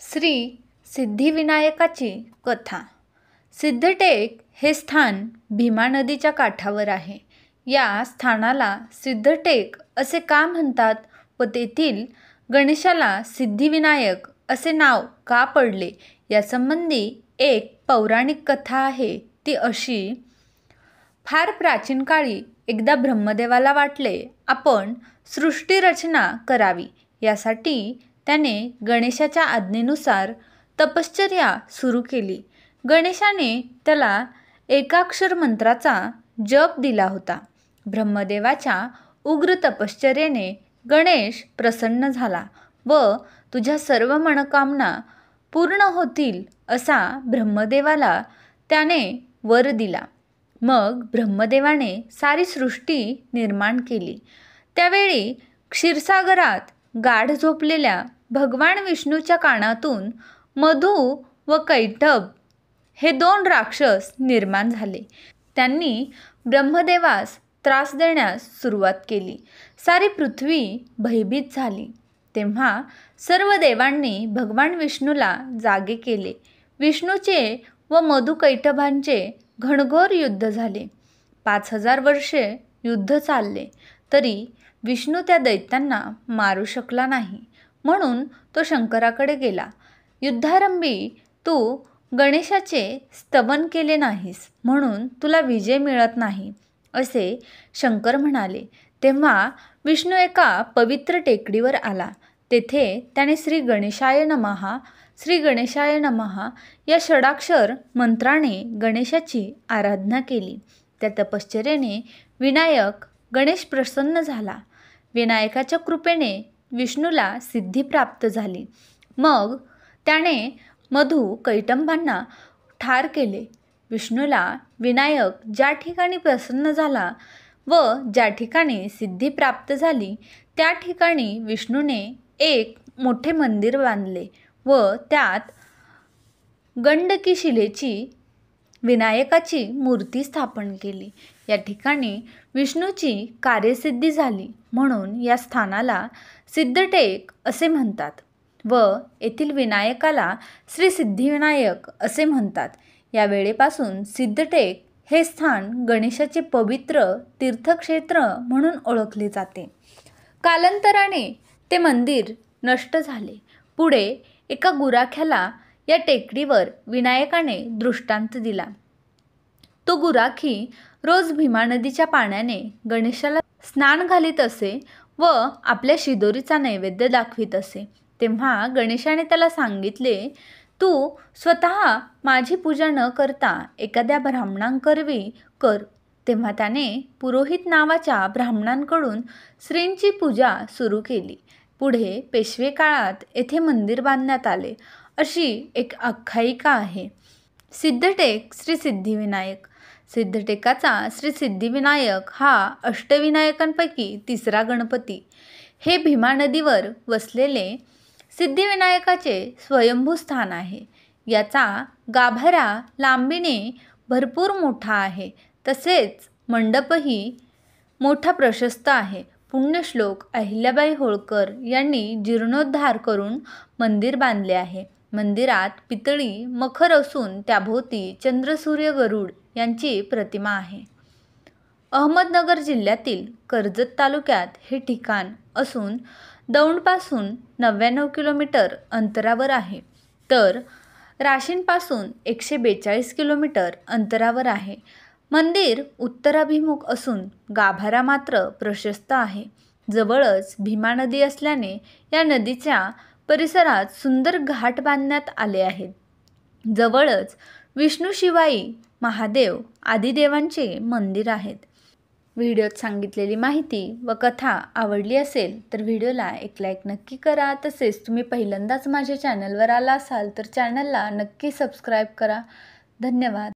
श्री सिद्धिविनायकाची कथा। सिद्धटेक हे स्थान भीमा नदीच्या काठावर आहे। या स्थानाला सिद्धटेक असे का म्हणतात व तेथील गणेशाला सिद्धिविनायक असे नाव का पडले यासंबंधी एक पौराणिक कथा आहे। ती अशी: फार प्राचीन काळी एकदा ब्रह्मदेवाला वाटले आपण सृष्टिरचना करावी। यासाठी त्याने गणेशाच्या आज्ञेनुसार तपश्चर्या सुरू केली। गणेशाने त्याला एकाक्षर मंत्राचा जप दिला होता। ब्रह्मदेवाच्या उग्र तपश्चर्येने गणेश प्रसन्न झाला व तुझ्या सर्व मनोकामना पूर्ण होतील असा ब्रह्मदेवाला त्याने वर दिला। मग ब्रह्मदेवाने सारी सृष्टी निर्माण केली। त्यावेळी क्षीरसागरात गाढ झोपलेल्या भगवान विष्णूच्या कानातून मधु व कैटभ हे दोन राक्षस निर्माण झाले। त्यांनी ब्रह्मदेवास त्रास देण्यास सुरुवात केली। सारी पृथ्वी भयभीत झाली। तेव्हा सर्व देवांनी भगवान विष्णूला जागे केले। विष्णूचे व मधु कैटभांचे घनघोर युद्ध झाले। 5000 वर्षे युद्ध चालले तरी विष्णू त्या दैत्यांना मारू शकला नाही। म्हणून तो शंकराकडे गेला। युद्धारंभी तू गणेशाचे स्तवन केले नाहीस म्हणून तुला विजय मिळत नाही असे शंकर म्हणाले। तेव्हा विष्णू एका पवित्र टेकडीवर आला। तेथे त्याने श्री गणेशाय नमः श्री गणेशाय नमः या षडाक्षर मंत्राने गणेशाची आराधना केली। त्या तपश्चर्येने विनायक गणेश प्रसन्न झाला। विनायकाच्या कृपेने विष्णूला सिद्धी प्राप्त झाली। मग त्याने मधु कैटभांना ठार केले। विष्णूला विनायक ज्या ठिकाणी प्रसन्न झाला व ज्या ठिकाणी सिद्धी प्राप्त झाली त्या ठिकाणी विष्णूने एक मोठे मंदिर बांधले व त्यात गंडकी शिलेची विनायकाची मूर्ती स्थापन केली। या ठिकाणी विष्णूची कार्यसिद्धी झाली म्हणून या स्थानाला सिद्धटेक असे म्हणतात व येथील विनायकाला श्री सिद्धिविनायक असे म्हणतात। या वेळेपासून सिद्धटेक हे स्थान गणेशाचे पवित्र तीर्थक्षेत्र म्हणून ओळखले जाते। कालांतराने ते मंदिर नष्ट झाले। पुढे एका गुराख्याला या टेकडीवर विनायकाने दृष्टांत दिला। तो गुराखी रोज भीमा नदीच्या पाण्याने गणेशाला स्नान घालीत असे व आपल्या शिदोरीचा नैवेद्य दाखवित असे। तेव्हा गणेशाने त्याला सांगितले, तू स्वतः माझी पूजा न करता एखाद्या ब्राह्मणांकरवी कर। तेव्हा त्याने पुरोहित नावाच्या ब्राह्मणांकडून श्रींची पूजा सुरू केली। पुढे पेशवे काळात येथे मंदिर बांधण्यात आले अशी एक आख्यायिका आहे। सिद्धटेक श्री सिद्धिविनायक। सिद्धटेकाचा श्री सिद्धिविनायक हा अष्टविनायकांपैकी तिसरा गणपती। हे भीमा नदीवर वसलेले सिद्धिविनायकाचे स्वयंभू स्थान आहे। याचा गाभारा लांबीने भरपूर मोठा आहे। तसेच मंडपही मोठा प्रशस्त आहे। पुण्यश्लोक अहिल्याबाई होळकर यांनी जीर्णोद्धार करून मंदिर बांधले आहे। मंदिरात पितळी मखर असून त्याभोवती चंद्र सूर्य गरुड यांची प्रतिमा आहे। अहमदनगर जिल्ह्यातील कर्जत तालुक्यात हे ठिकाण असून दौंडपासून 99 किलोमीटर अंतरावर आहे तर राशींपासून 142 किलोमीटर अंतरावर आहे। मंदिर उत्तराभिमुख असून गाभारा मात्र प्रशस्त आहे। जवळच भीमा नदी असल्याने या नदीच्या परिसरात सुंदर घाट बांधण्यात आले आहेत। जवळच विष्णू शिवाई महादेव आदी देवांचे मंदिर आहेत। व्हिडिओत सांगितलेली माहिती व कथा आवडली असेल तर व्हिडिओला एक लाईक नक्की करा। तसेच तुम्ही पहिल्यांदाच माझ्या चॅनलवर आला असाल तर चॅनलला नक्की सबस्क्राईब करा। धन्यवाद।